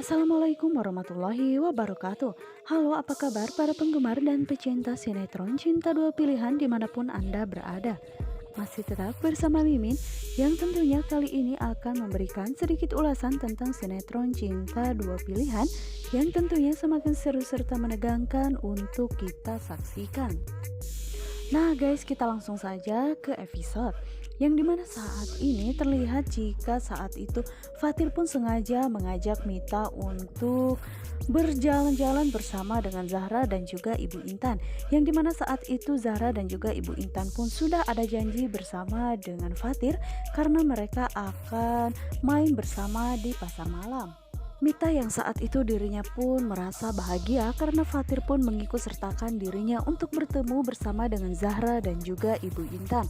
Assalamualaikum warahmatullahi wabarakatuh. Halo, apa kabar para penggemar dan pecinta sinetron Cinta Dua Pilihan dimanapun Anda berada? Masih tetap bersama Mimin yang tentunya kali ini akan memberikan sedikit ulasan tentang sinetron Cinta Dua Pilihan yang tentunya semakin seru serta menegangkan untuk kita saksikan. Nah guys, kita langsung saja ke episode yang dimana saat ini terlihat jika saat itu Fatir pun sengaja mengajak Mita untuk berjalan-jalan bersama dengan Zahra dan juga Ibu Intan, yang dimana saat itu Zahra dan juga Ibu Intan pun sudah ada janji bersama dengan Fatir karena mereka akan main bersama di pasar malam. Mita yang saat itu dirinya pun merasa bahagia karena Fatir pun mengikut sertakan dirinya untuk bertemu bersama dengan Zahra dan juga Ibu Intan,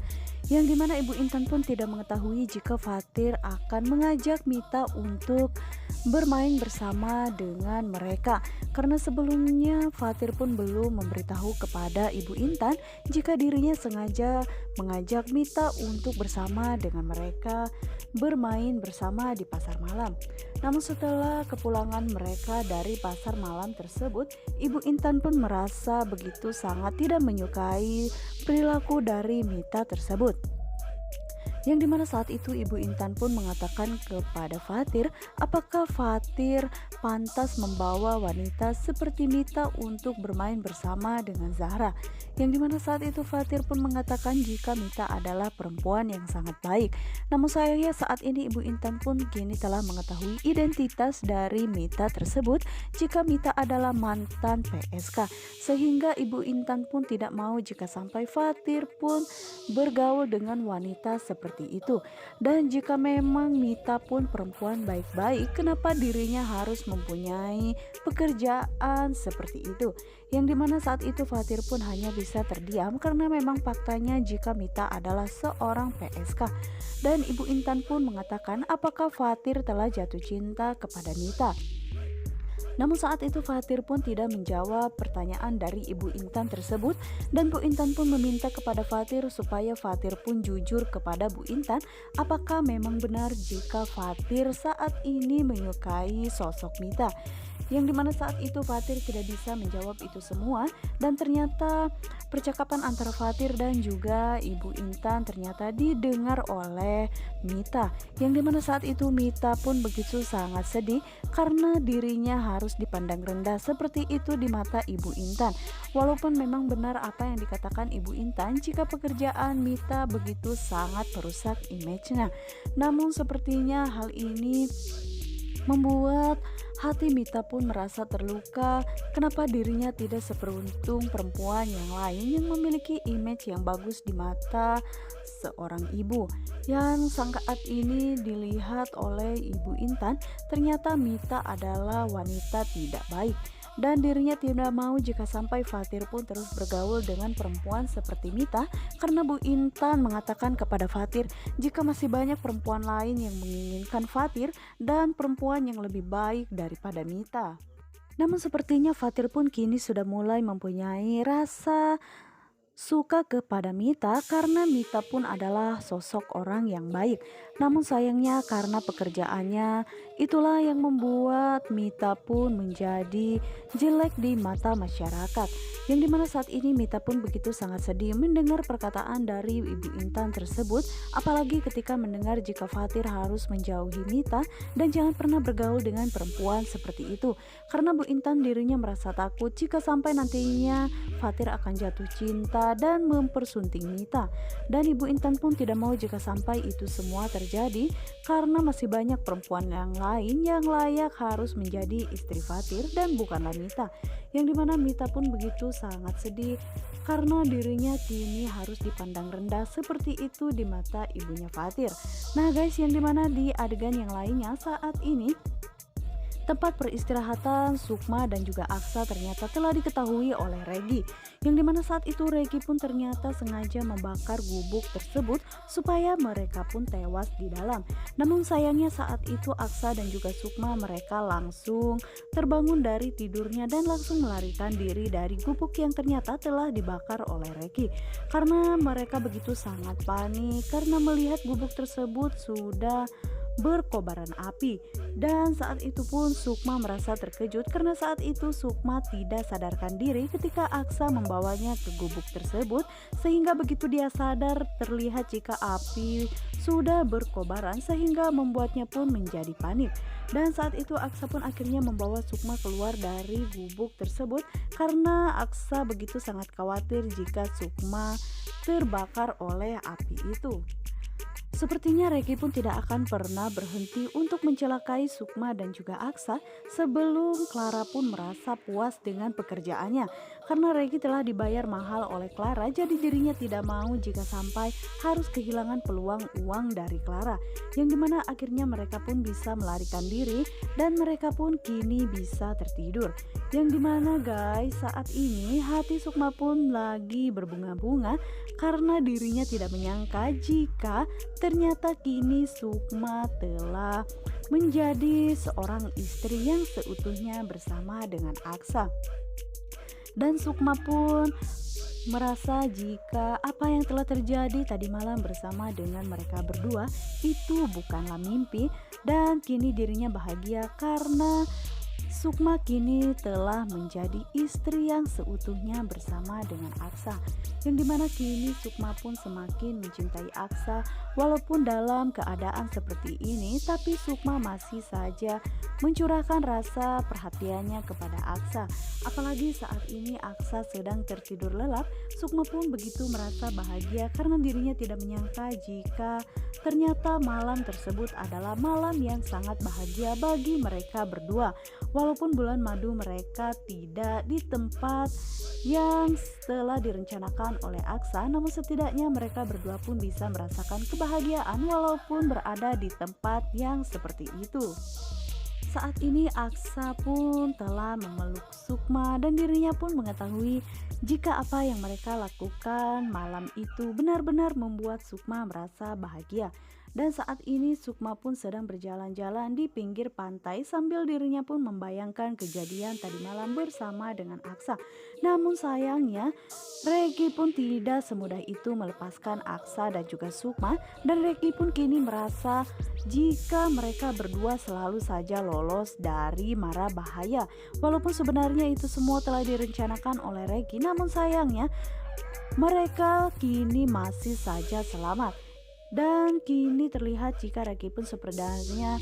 yang dimana Ibu Intan pun tidak mengetahui jika Fatir akan mengajak Mita untuk bermain bersama dengan mereka, karena sebelumnya Fatir pun belum memberitahu kepada Ibu Intan jika dirinya sengaja mengajak Mita untuk bersama dengan mereka bermain bersama di pasar malam. Namun setelah kepulangan mereka dari pasar malam tersebut, Ibu Intan pun merasa begitu sangat tidak menyukai perilaku dari Mita tersebut. Yang dimana saat itu Ibu Intan pun mengatakan kepada Fatir, apakah Fatir pantas membawa wanita seperti Mita untuk bermain bersama dengan Zahra. Yang dimana saat itu Fatir pun mengatakan jika Mita adalah perempuan yang sangat baik. Namun sayangnya saat ini Ibu Intan pun kini telah mengetahui identitas dari Mita tersebut, jika Mita adalah mantan PSK. Sehingga Ibu Intan pun tidak mau jika sampai Fatir pun bergaul dengan wanita seperti itu. Dan jika memang Mita pun perempuan baik-baik, kenapa dirinya harus mempunyai pekerjaan seperti itu? Yang dimana saat itu Fatir pun hanya bisa terdiam karena memang faktanya jika Mita adalah seorang PSK. Dan Ibu Intan pun mengatakan apakah Fatir telah jatuh cinta kepada Mita. Namun saat itu Fatir pun tidak menjawab pertanyaan dari Ibu Intan tersebut, dan Bu Intan pun meminta kepada Fatir supaya Fatir pun jujur kepada Bu Intan apakah memang benar jika Fatir saat ini menyukai sosok Mita. Yang dimana saat itu Fatir tidak bisa menjawab itu semua, dan ternyata percakapan antara Fatir dan juga Ibu Intan ternyata didengar oleh Mita. Yang dimana saat itu Mita pun begitu sangat sedih karena dirinya harus dipandang rendah seperti itu di mata Ibu Intan. Walaupun memang benar apa yang dikatakan Ibu Intan jika pekerjaan Mita begitu sangat merusak image-nya. Namun sepertinya hal ini membuat hati Mita pun merasa terluka. Kenapa dirinya tidak seberuntung perempuan yang lain yang memiliki image yang bagus di mata seorang ibu. Yang saat ini dilihat oleh Ibu Intan, ternyata Mita adalah wanita tidak baik. Dan dirinya tidak mau jika sampai Fatir pun terus bergaul dengan perempuan seperti Mita, karena Bu Intan mengatakan kepada Fatir jika masih banyak perempuan lain yang menginginkan Fatir dan perempuan yang lebih baik daripada Mita. Namun sepertinya Fatir pun kini sudah mulai mempunyai rasa suka kepada Mita karena Mita pun adalah sosok orang yang baik. Namun sayangnya karena pekerjaannya itulah yang membuat Mita pun menjadi jelek di mata masyarakat. Yang dimana saat ini Mita pun begitu sangat sedih mendengar perkataan dari Ibu Intan tersebut, apalagi ketika mendengar jika Fatir harus menjauhi Mita dan jangan pernah bergaul dengan perempuan seperti itu. Karena Bu Intan dirinya merasa takut jika sampai nantinya Fatir akan jatuh cinta dan mempersunting Mita. Dan Ibu Intan pun tidak mau jika sampai itu semua terjadi karena masih banyak perempuan yang lain yang layak harus menjadi istri Fatir dan bukanlah Mita. Yang dimana Mita pun begitu sangat sedih karena dirinya kini harus dipandang rendah seperti itu di mata ibunya Fatir. Nah guys, yang dimana di adegan yang lainnya saat ini tempat peristirahatan Sukma dan juga Aksa ternyata telah diketahui oleh Regi, yang dimana saat itu Regi pun ternyata sengaja membakar gubuk tersebut supaya mereka pun tewas di dalam. Namun sayangnya saat itu Aksa dan juga Sukma mereka langsung terbangun dari tidurnya dan langsung melarikan diri dari gubuk yang ternyata telah dibakar oleh Regi, karena mereka begitu sangat panik karena melihat gubuk tersebut sudah berkobaran api. Dan saat itu pun Sukma merasa terkejut karena saat itu Sukma tidak sadarkan diri ketika Aksa membawanya ke gubuk tersebut, sehingga begitu dia sadar terlihat jika api sudah berkobaran sehingga membuatnya pun menjadi panik. Dan saat itu Aksa pun akhirnya membawa Sukma keluar dari gubuk tersebut karena Aksa begitu sangat khawatir jika Sukma terbakar oleh api itu. Sepertinya Regi pun tidak akan pernah berhenti untuk mencelakai Sukma dan juga Aksa sebelum Clara pun merasa puas dengan pekerjaannya. Karena Regi telah dibayar mahal oleh Clara, jadi dirinya tidak mau jika sampai harus kehilangan peluang uang dari Clara. Yang dimana akhirnya mereka pun bisa melarikan diri dan mereka pun kini bisa tertidur. Yang dimana guys, saat ini hati Sukma pun lagi berbunga-bunga karena dirinya tidak menyangka jika ternyata kini Sukma telah menjadi seorang istri yang seutuhnya bersama dengan Aksa. Dan Sukma pun merasa jika apa yang telah terjadi tadi malam bersama dengan mereka berdua itu bukanlah mimpi, dan kini dirinya bahagia karena Sukma kini telah menjadi istri yang seutuhnya bersama dengan Aksa. Yang dimana kini Sukma pun semakin mencintai Aksa. Walaupun dalam keadaan seperti ini, tapi Sukma masih saja mencurahkan rasa perhatiannya kepada Aksa. Apalagi saat ini Aksa sedang tertidur lelap, Sukma pun begitu merasa bahagia karena dirinya tidak menyangka jika ternyata malam tersebut adalah malam yang sangat bahagia bagi mereka berdua. Walaupun bulan madu mereka tidak di tempat yang telah direncanakan oleh Aksa, namun setidaknya mereka berdua pun bisa merasakan kebahagiaan walaupun berada di tempat yang seperti itu. Saat ini Aksa pun telah memeluk Sukma dan dirinya pun mengetahui jika apa yang mereka lakukan malam itu benar-benar membuat Sukma merasa bahagia. Dan saat ini Sukma pun sedang berjalan-jalan di pinggir pantai sambil dirinya pun membayangkan kejadian tadi malam bersama dengan Aksa. Namun sayangnya Regi pun tidak semudah itu melepaskan Aksa dan juga Sukma, dan Regi pun kini merasa jika mereka berdua selalu saja lolos dari mara bahaya. Walaupun sebenarnya itu semua telah direncanakan oleh Regi, namun sayangnya mereka kini masih saja selamat. Dan kini terlihat jika Regi pun sebenarnya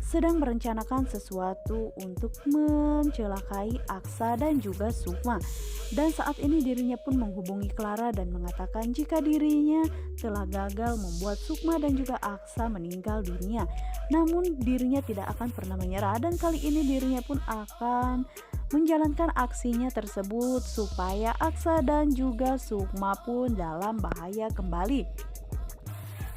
sedang merencanakan sesuatu untuk mencelakai Aksa dan juga Sukma. Dan saat ini dirinya pun menghubungi Clara dan mengatakan jika dirinya telah gagal membuat Sukma dan juga Aksa meninggal dunia. Namun dirinya tidak akan pernah menyerah, dan kali ini dirinya pun akan menjalankan aksinya tersebut supaya Aksa dan juga Sukma pun dalam bahaya kembali.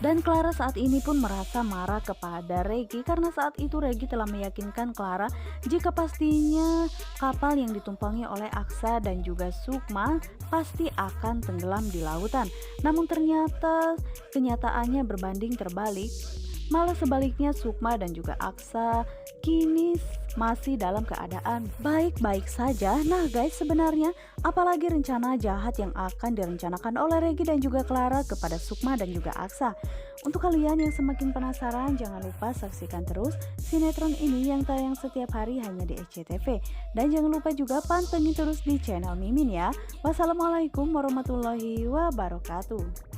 Dan Clara saat ini pun merasa marah kepada Regi karena saat itu Regi telah meyakinkan Clara jika pastinya kapal yang ditumpangi oleh Aksa dan juga Sukma pasti akan tenggelam di lautan. Namun ternyata kenyataannya berbanding terbalik. Malah sebaliknya Sukma dan juga Aksa kini masih dalam keadaan baik-baik saja. Nah guys, sebenarnya apalagi rencana jahat yang akan direncanakan oleh Regi dan juga Clara kepada Sukma dan juga Aksa. Untuk kalian yang semakin penasaran, jangan lupa saksikan terus sinetron ini yang tayang setiap hari hanya di SCTV. Dan jangan lupa juga pantengin terus di channel Mimin ya. Wassalamualaikum warahmatullahi wabarakatuh.